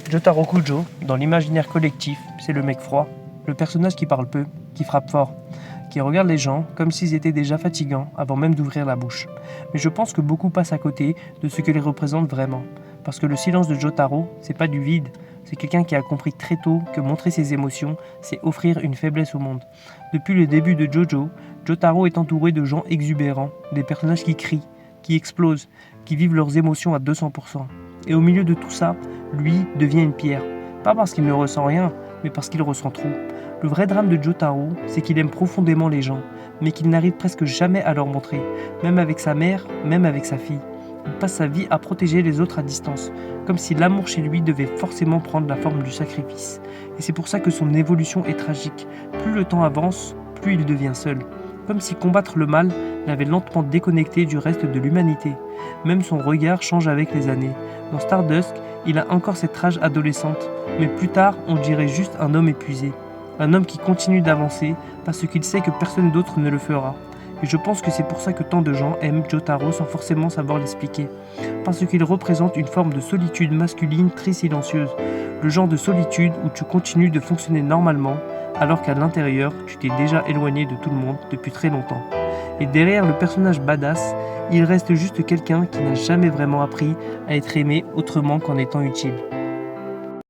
Jotaro Kujo, dans l'imaginaire collectif, c'est le mec froid, le personnage qui parle peu, qui frappe fort, qui regarde les gens comme s'ils étaient déjà fatigants avant même d'ouvrir la bouche. Mais je pense que beaucoup passent à côté de ce que les représente vraiment. Parce que le silence de Jotaro, c'est pas du vide, c'est quelqu'un qui a compris très tôt que montrer ses émotions, c'est offrir une faiblesse au monde. Depuis le début de Jojo, Jotaro est entouré de gens exubérants, des personnages qui crient, qui explosent, qui vivent leurs émotions à 200%. Et au milieu de tout ça, lui devient une pierre. Pas parce qu'il ne ressent rien, mais parce qu'il ressent trop. Le vrai drame de Jotaro, c'est qu'il aime profondément les gens, mais qu'il n'arrive presque jamais à leur montrer, même avec sa mère, même avec sa fille. Il passe sa vie à protéger les autres à distance, comme si l'amour chez lui devait forcément prendre la forme du sacrifice. Et c'est pour ça que son évolution est tragique. Plus le temps avance, plus il devient seul. Comme si combattre le mal l'avait lentement déconnecté du reste de l'humanité. Même son regard change avec les années. Dans Stardust, il a encore cette rage adolescente, mais plus tard, on dirait juste un homme épuisé. Un homme qui continue d'avancer parce qu'il sait que personne d'autre ne le fera. Et je pense que c'est pour ça que tant de gens aiment Jotaro sans forcément savoir l'expliquer. Parce qu'il représente une forme de solitude masculine très silencieuse. Le genre de solitude où tu continues de fonctionner normalement, alors qu'à l'intérieur, tu t'es déjà éloigné de tout le monde depuis très longtemps. Et derrière le personnage badass, il reste juste quelqu'un qui n'a jamais vraiment appris à être aimé autrement qu'en étant utile.